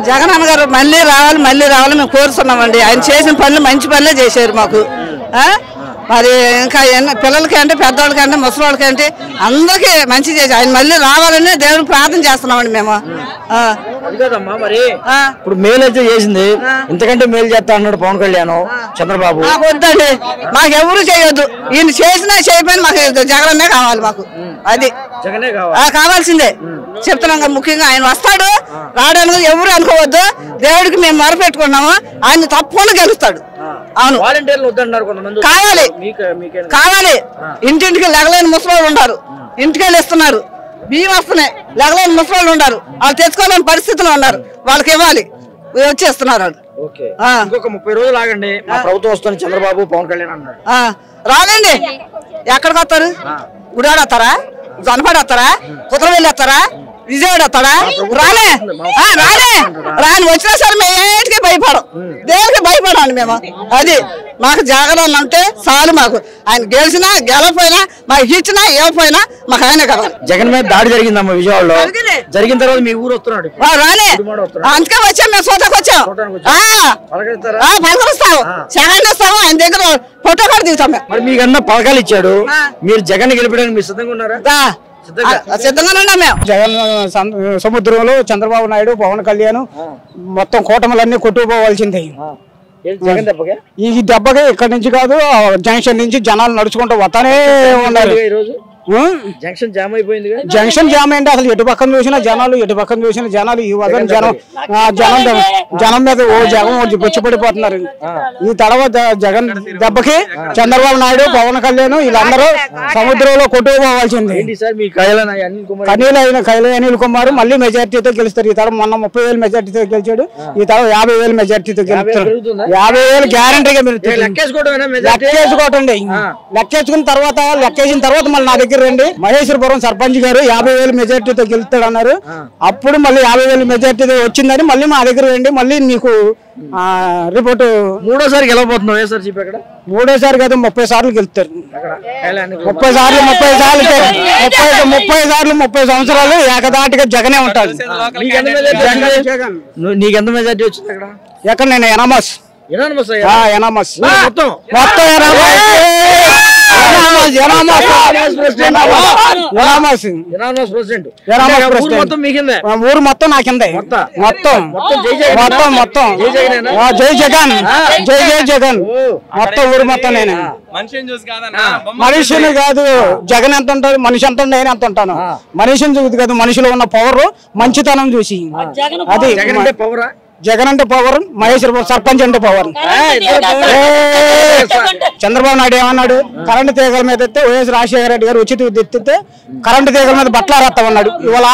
జగన్ అన్న గారు మళ్ళీ రావాలి మేము కోరుతున్నామండి. ఆయన చేసిన పనులు మంచి పనులే చేశారు మాకు. మరి ఇంకా పిల్లలకి అంటే పెద్దవాళ్ళకి అంటే ముసలివాళ్ళకి అంటే అందరికీ మంచి చేసి ఆయన మళ్ళీ రావాలని దేవుని ప్రార్థన చేస్తున్నామండి మేము. మరి ఇప్పుడు మేలు అయితే చేసింది, ఇంతకంటే మేలు చేస్తా అన్నాడు పవన్ కళ్యాణ్ చంద్రబాబు. వద్దండి, మాకు ఎవరు చేయొద్దు. ఈయన చేసినా చేయకపోయినా మాకు జగనన్నే కావాలి. మాకు అది కావాల్సిందే చెప్తున్నాం. ముఖ్యంగా ఆయన వస్తాడు, రావడానికి ఎవరు అనుకోవద్దు. దేవుడికి మేము మొరపెట్టుకున్నాము, ఆయన తప్పకుండా గెలుస్తాడు. అవును, కావాలి. ఇంటింటికి లెగలేని ముసలోళ్ళు ఉన్నారు, ఇంటికెళ్ళి ఇస్తున్నారు. బియ్యం వస్తున్నాయి, లెగలేని ముసలోళ్ళు ఉన్నారు, వాళ్ళు తెచ్చుకోలేని పరిస్థితులు ఉన్నారు, వాళ్ళకి ఇవ్వాలి, వచ్చేస్తున్నారు వాళ్ళు. 30 రోజులు ఆగండి, ప్రభుత్వం వస్తుంది చంద్రబాబు పవన్ కళ్యాణ్ అన్నాడు. రాలేండి, ఎక్కడికి వస్తారు? గుడివాడ వస్తారా, జనపాడు వస్తారా, కుత్రవెల్లి వస్తారా, విజయవాడ వస్తాడా? రాని వచ్చినా సరే మేము ఏంటికి భయపడం, దేవుడికి భయపడాలి మేము. అది మాకు జగన్ అంటే చాలు. మాకు ఆయన గెలిచినా గెలకపోయినా, మాకు ఇచ్చినా ఇవ్వకపోయినా మాకు ఆయనే కావాలి. జగన్ మీద దాడి జరిగిందమ్మా విజయవాడలో, జరిగిన తర్వాత మీ ఊరు వస్తున్నాడు. రాలే, అందుకే వచ్చాం మేము, సోదాకు వచ్చాం. పలకరిస్తాము, జగన్ ఇస్తాము, ఆయన దగ్గర ఫోటో కూడా దిగుతాం. మరి మీకన్నా పథకాలు ఇచ్చాడు, మీరు జగన్ గెలిపడానికి మీరు సిద్ధంగా ఉన్నారా? సిద్ధంగానే ఉన్నాం మేము. జగన్ సముద్రంలో చంద్రబాబు నాయుడు పవన్ కళ్యాణ్ మొత్తం కూటములన్నీ కొట్టుకుపోవాల్సిందే. ఈ దెబ్బకి ఇక్కడ నుంచి కాదు, జంక్షన్ నుంచి జనాలు నడుచుకుంటూ వస్తానే ఉన్నారు. జంక్షన్ జామ్ అయిపోయింది. జంక్షన్ జామ్ అంటే అసలు ఎటు పక్కన చూసినా జనాలు ఈ వదన జనం మీద జగన్ బొచ్చిపడిపోతున్నారు. ఈ తడవ జగన్ దెబ్బకి చంద్రబాబు నాయుడు పవన్ కళ్యాణ్ వీళ్ళందరూ సముద్రంలో కొట్టుకుపోవాల్సింది. కైల అనిల్ కుమార్ మళ్ళీ మెజార్టీతో గెలుస్తారు. ఈ తడ మొన్న 30,000 మెజార్టీతో గెలిచాడు, ఈ తడ 50,000 మెజార్టీతో గెలుస్తారు. 50,000 గ్యారంటీగా లెక్కేసుకోవటండి. లెక్కేసుకున్న తర్వాత మళ్ళీ నా దగ్గర రండి, మహేశ్వరపురం సర్పంచ్ గారు 50,000 మెజార్టీతో గెలుస్తాడు అన్నారు. అప్పుడు మళ్ళీ 50,000 మెజార్టీతో వచ్చిందని మళ్ళీ మా దగ్గర రండి, మళ్ళీ మీకు రిపోర్ట్. మూడోసారి గెలవబోతున్నాం వైఎస్ఆర్సీపీ అక్కడ. మూడోసారి కాదు, 30 సార్లు గెలుస్తారు. 30 సంవత్సరాలు ఏకదాటిగా జగనే ఉంటాడు. నీకెంత మెజార్టీ వచ్చింది అక్కడ? ఎక్కడ నేను ఎనామస్ మొత్తం ఊరు మొత్తం నా కిందే. మొత్తం జై జగన్ మొత్తం ఊరు మొత్తం నేను. మనిషిని కాదు, జగన్ ఎంత ఉంటాడు, మనిషి ఎంత ఉంటాడు, నేను ఎంత ఉంటాను. మనిషిని చూసి కాదు, మనిషిలో ఉన్న పవర్ మంచితనం చూసి. అది జగన్ అంటే పవర్, మహేశ్వర సర్పంచ్ అంటే పవర్. చంద్రబాబు నాయుడు ఏమన్నాడు? కరెంటు తీగల మీద ఎత్తే వైఎస్ రాజశేఖర రెడ్డి గారు ఉచిత విద్యుత్ ఎత్తితే కరెంటు తీగల మీద బట్టలు ఆరేస్తామన్నాడు. ఇవాళ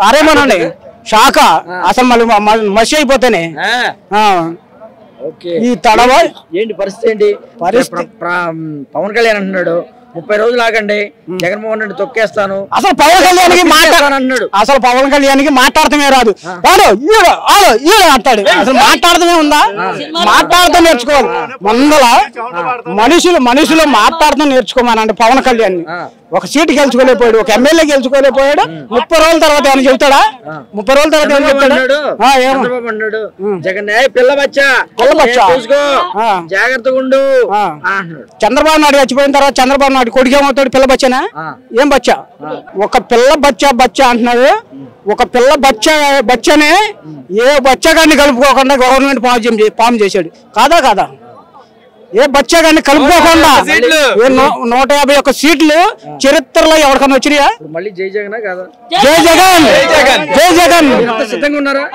ఆరేమనండి షాక అసలు మళ్ళీ మసి అయిపోతేనే. ఈ తడవ ఏంటి పరిస్థితి? పవన్ కళ్యాణ్ అంటున్నాడు 30 రోజులు ఆగండి, జగన్మోహన్ రెడ్డి తొక్కేస్తాను. అసలు పవన్ కళ్యాణ్కి మాట్లాడటమే రాదు, అంటాడు. అసలు మాట్లాడటమే ఉందా? మాట్లాడటం నేర్చుకోవాలి. మనుషులు మాట్లాడటం నేర్చుకోమనండి. పవన్ కళ్యాణ్ ఒక సీటు గెలుచుకోలేకపోయాడు, ఒక ఎమ్మెల్యే గెలుచుకోలేకపోయాడు. 30 రోజుల తర్వాత ఏమైనా చెబుతాడా? 30 రోజుల తర్వాత ఏమైనా చెప్తాడు? జగన్ పిల్ల బచ్చా జాగ్రత్తగా ఉండు. చంద్రబాబు నాయుడు చచ్చిపోయిన తర్వాత చంద్రబాబు నాయుడు కొడుకు ఏమవుతాడు? పిల్ల బచ్చనా? ఏం బచ్చా? ఒక పిల్ల బచ్చా అంటున్నాడు. ఒక పిల్ల బచ్చనే ఏ బచ్చగాన్ని కలుపుకోకుండా గవర్నమెంట్ ఫామ్ చేశాడు. కాదా? ఏ బచ్చగాన్ని కలుపుకోకుండా 151 సీట్లు చరిత్రలో ఎవరికన్నా వచ్చినాయా? మళ్ళీ జై జగన్ సిద్ధంగా ఉన్నారా?